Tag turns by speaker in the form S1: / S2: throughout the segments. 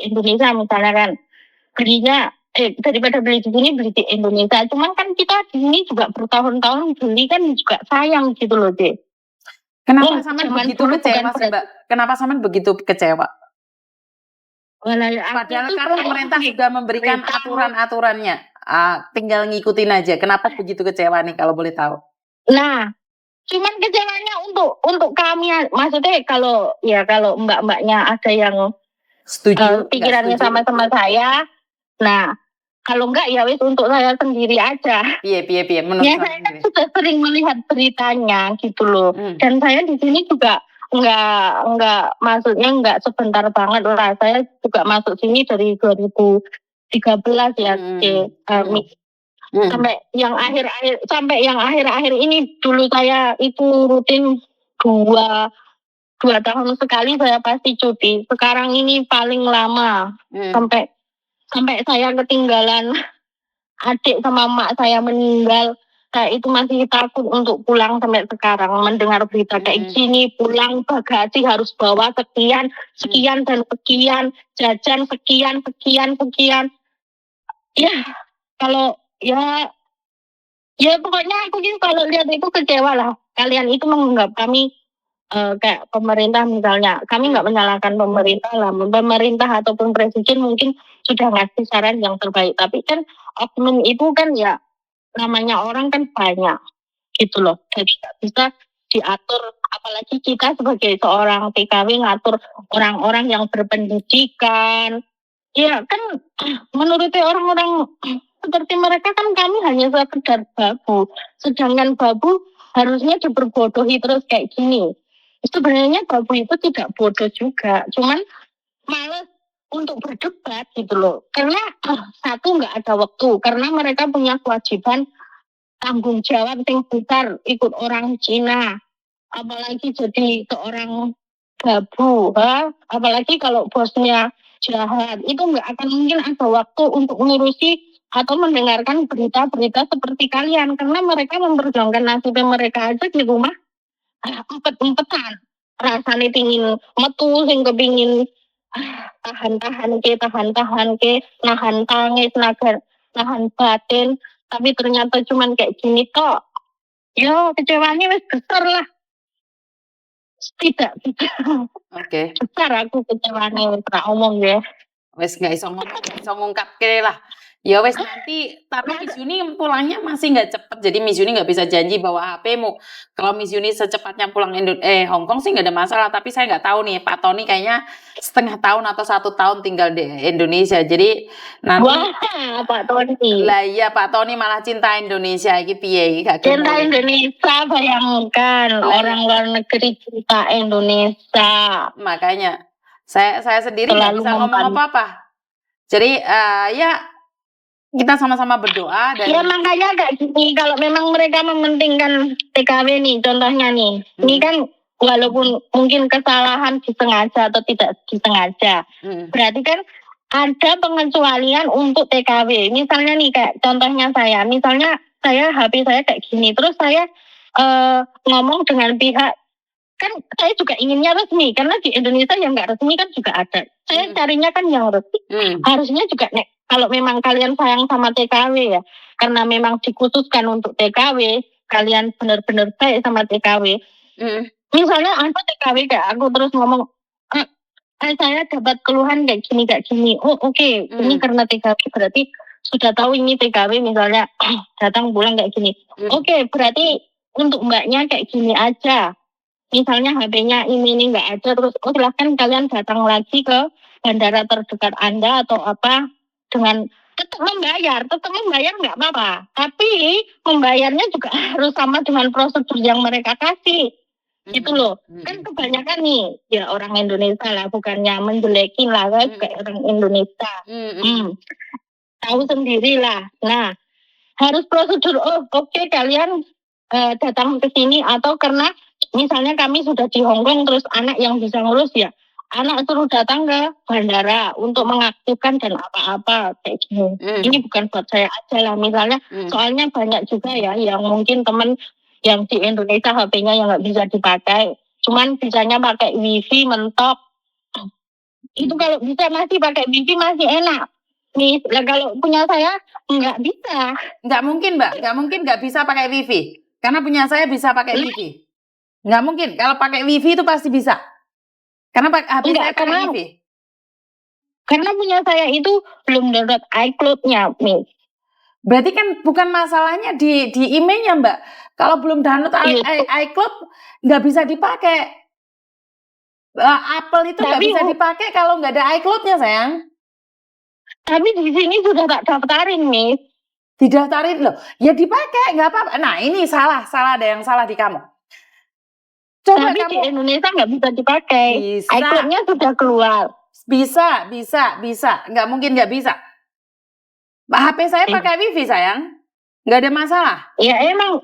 S1: Indonesia misalnya kan. Daripada beli di sini beli di Indonesia. Cuman kan kita di sini juga bertahun-tahun beli kan juga sayang gitu loh, Dek.
S2: Kenapa sampean begitu kecewa sih, Mbak? Kenapa sampean begitu kecewa? Padahal kan pemerintah sudah memberikan aturan-aturannya. Tinggal ngikutin aja. Kenapa begitu kecewa nih kalau boleh tahu?
S1: Nah, cuman kecewanya untuk kami, maksudnya kalau mbak-mbaknya ada yang
S2: setuju,
S1: pikirannya sama saya. Nah, kalau enggak ya wis untuk saya sendiri aja.
S2: Piye menurut
S1: saya kan sudah sering melihat beritanya gitu loh. Dan saya di sini juga maksudnya enggak sebentar banget lah. Saya juga masuk sini dari 2013 ya. Sampai yang akhir-akhir ini dulu saya itu rutin dua tahun sekali saya pasti cuti. Sekarang ini paling lama sampai saya ketinggalan adik sama emak saya meninggal. Saya itu masih takut untuk pulang sampai sekarang. Mendengar berita kayak gini, pulang bagasi harus bawa sekian dan sekian, jajan sekian. Ya, kalau ya pokoknya aku kalau lihat itu kecewa lah. Kalian itu menganggap kami kayak pemerintah misalnya. Kami nggak menyalahkan pemerintah lah. Pemerintah ataupun presiden mungkin sudah ngasih saran yang terbaik. Tapi kan oknum itu kan ya namanya orang kan banyak gitu loh. Jadi nggak bisa diatur. Apalagi kita sebagai seorang TKW ngatur orang-orang yang berpendidikan. Ya kan menurut orang-orang seperti mereka kan kami hanya sekedar babu. Sedangkan babu harusnya diperbodohi terus kayak gini. Sebenarnya babu itu tidak bodoh juga. Cuman malas untuk berdebat gitu loh. Karena satu nggak ada waktu. Karena mereka punya kewajiban tanggung jawab yang besar ikut orang Cina. Apalagi jadi seorang babu. Apalagi kalau bosnya jahat. Itu nggak akan mungkin ada waktu untuk mengurusi atau mendengarkan berita-berita seperti kalian. Karena mereka memperjuangkan nasibnya mereka aja di rumah empet-empetan. Rasanya pingin metu, sing kepingin tahan-tahan ke, nahan tangis, nahan batin. Tapi ternyata cuman kayak gini kok. Yo, kecewanya wis besar lah. Tidak.
S2: Oke.
S1: Besar aku kecewanya, tak omong ya.
S2: Wes nggak iso ngungkap kira lah. Ya wes nanti, tapi Miss Yuni pulangnya masih nggak cepet. Jadi Miss Yuni nggak bisa janji bawa HP-mu. Kalau Miss Yuni secepatnya pulang Hong Kong sih nggak ada masalah. Tapi saya nggak tahu nih, Pak Tony kayaknya setengah tahun atau 1 tahun tinggal di Indonesia. Jadi nanti.
S1: Wah, Pak Tony.
S2: Lah iya Pak Tony malah cinta Indonesia. Iki piye?
S1: Cinta Indonesia, bayangkan orang luar negeri cinta Indonesia.
S2: Makanya. Saya sendiri nggak bisa ngomong apa-apa. Jadi ya kita sama-sama berdoa.
S1: Ya makanya kayak gini, kalau memang mereka mementingkan TKW nih, contohnya nih, ini kan walaupun mungkin kesalahan disengaja atau tidak disengaja, berarti kan ada pengecualian untuk TKW. Misalnya nih kayak contohnya misalnya saya HP saya kayak gini, terus saya ngomong dengan pihak, kan saya juga inginnya resmi, karena di Indonesia yang nggak resmi kan juga ada. Saya carinya kan yang resmi. Harusnya juga kalau memang kalian sayang sama TKW ya, karena memang dikhususkan untuk TKW, kalian benar-benar baik sama TKW. Misalnya ada TKW kayak aku terus ngomong, saya dapat keluhan kayak gini. Oh oke. Ini karena TKW berarti sudah tahu ini TKW misalnya datang pulang kayak gini. Oke, berarti untuk mbaknya kayak gini aja. Misalnya HP-nya ini nggak ada, terus silahkan kalian datang lagi ke bandara terdekat Anda atau apa, dengan tetap membayar nggak apa-apa. Tapi membayarnya juga harus sama dengan prosedur yang mereka kasih. Gitu loh. Kan kebanyakan nih, ya orang Indonesia lah, bukannya menjelekin lah, saya juga orang Indonesia. Tahu sendiri lah. Nah, harus prosedur, oke, kalian datang ke sini, atau karena misalnya kami sudah di Hong Kong, terus anak yang bisa ngurus ya, anak suruh datang ke bandara untuk mengaktifkan dan apa-apa kayak gini. Ini bukan buat saya aja lah, misalnya soalnya banyak juga ya yang mungkin teman yang di Indonesia HP-nya yang nggak bisa dipakai, cuman bisanya pakai wifi mentok. Itu kalau bisa masih pakai wifi masih enak. Nih, lah kalau punya saya nggak bisa.
S2: Nggak mungkin, Mbak. Nggak mungkin nggak bisa pakai wifi. Karena punya saya bisa pakai wifi. Nggak mungkin. Kalau pakai wifi itu pasti bisa. Karena HP saya pakai wifi.
S1: Karena punya saya itu belum download iCloud-nya, Miss.
S2: Berarti kan bukan masalahnya di emailnya, Mbak. Kalau belum download iCloud, nggak bisa dipakai. Apple itu nggak bisa dipakai kalau nggak ada iCloud-nya, sayang.
S1: Tapi di sini sudah tak daftarin, Miss.
S2: Didaftarin loh, ya dipakai, nggak apa-apa. Nah ini salah ada yang salah di kamu.
S1: Coba tapi kamu, di Indonesia nggak bisa dipakai. iCloud-nya sudah keluar.
S2: Bisa. Nggak mungkin nggak bisa. HP saya pakai wifi, sayang. Nggak ada masalah. Ya
S1: emang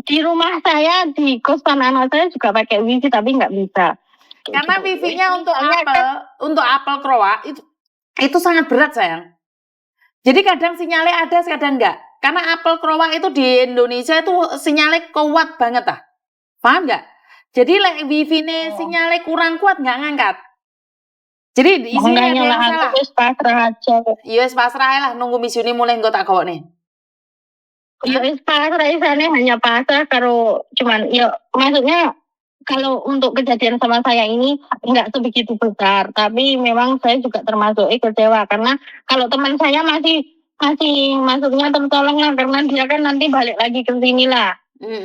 S1: di rumah saya, di kosan anak saya juga pakai wifi, tapi nggak bisa.
S2: Karena wifi-nya untuk Apple Crowa itu sangat berat, sayang. Jadi kadang sinyalnya ada, kadang enggak. Karena Apple Crowa itu di Indonesia itu sinyalnya kuat banget, paham nggak? Jadi wifi-nya sinyalnya kurang kuat, nggak ngangkat. Jadi isinya ada yang salah.
S1: Pasrah aja.
S2: Iya, pasrah lah, nunggu misiuni mulai nggak tak kau nih.
S1: Iya, pasrah isane hanya pasrah kalau cuman ya maksudnya kalau untuk kejadian sama saya ini nggak sebegitu besar, tapi memang saya juga termasuk kecewa karena kalau teman saya masih masuknya tertolong lah karena dia kan nanti balik lagi ke sini lah,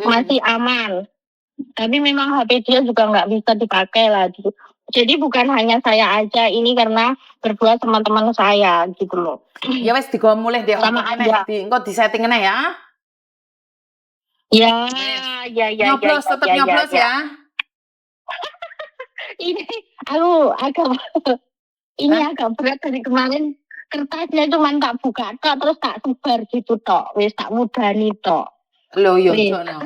S1: masih aman. Tapi memang HP dia juga nggak bisa dipakai lah. Jadi bukan hanya saya aja ini karena berdua sama teman saya gitu loh.
S2: Ya wes digom mulai deh
S1: sama aja.
S2: Engko di setting ya.
S1: Ya.
S2: Nyoblos, tetap nyoblos ya.
S1: Ini agak berat dari kemarin, kertasnya cuma tak buka tok terus tak sebar gitu tok, wis tak mudani tok.
S2: Loh yo jono.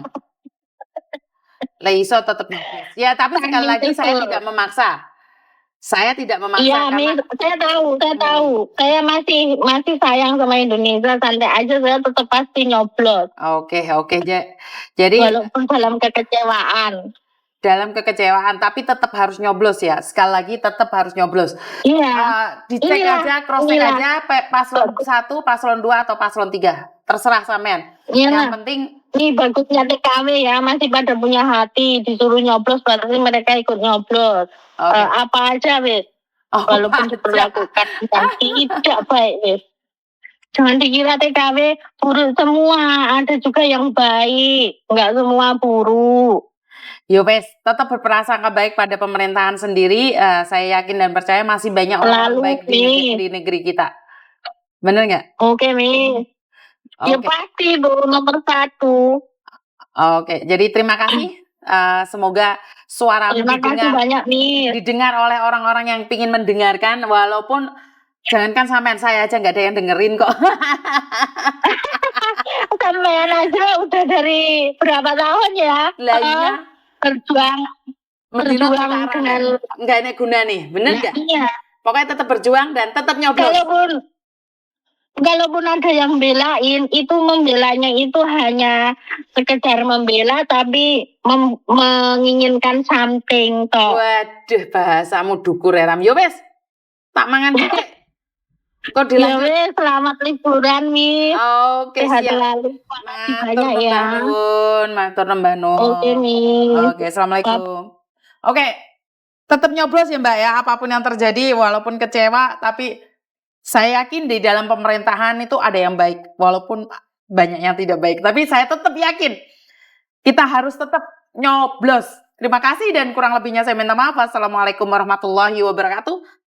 S2: Lah iso tetap nyoblos. Ya tapi sekali lagi saya tidak memaksa. Saya tidak memaksa karena
S1: saya tahu. Saya masih sayang sama Indonesia, santai aja saya tetap pasti nyoblos.
S2: Oke. Jadi
S1: walaupun dalam kekecewaan.
S2: Tapi tetap harus nyoblos ya. Sekali lagi tetap harus nyoblos.
S1: Iya.
S2: Dicek aja, cross check aja paslon 1, paslon 2 atau paslon 3. Terserah sampean.
S1: Iya.
S2: Yang penting
S1: ini bagusnya TKW ya, masih pada punya hati, disuruh nyoblos berarti mereka ikut nyoblos. Apa aja wes. Walaupun diperlakukan dan tidak baik wes. Jangan dikira TKW buruk semua, ada juga yang baik, nggak semua buruk.
S2: Yo wes, tetap berprasangka baik pada pemerintahan sendiri. Saya yakin dan percaya masih banyak orang baik di negeri kita. Bener nggak?
S1: Oke, Mi. Ya pasti Bu, nomor 1.
S2: Oke, jadi terima kasih. Semoga suara didengar oleh orang-orang yang ingin mendengarkan, walaupun jangankan sampean, saya aja nggak ada yang dengerin kok.
S1: Sampean aja udah dari berapa tahun ya?
S2: Lah iya.
S1: Berjuang dengan
S2: nggak ada guna nih, bener nggak?
S1: Iya.
S2: Pokoknya tetap berjuang dan tetap nyoblos.
S1: Kalaupun ada yang belain, itu membelanya itu hanya sekedar membela, tapi menginginkan something toh.
S2: Waduh, bahasamu dukur ya Ram. Yo wes, tak mangan dikit. Kok dilanjut?
S1: Ya wes, selamat liburan Mi.
S2: Oke, siap.
S1: Selalu. Banyak ya.
S2: Matur nembah nuwun.
S1: Oke Mi.
S2: Oke, assalamualaikum. Oke, tetap nyoblos ya Mbak ya, apapun yang terjadi, walaupun kecewa, tapi saya yakin di dalam pemerintahan itu ada yang baik, walaupun banyak yang tidak baik. Tapi saya tetap yakin kita harus tetap nyoblos. Terima kasih dan kurang lebihnya saya minta maaf. Assalamualaikum warahmatullahi wabarakatuh.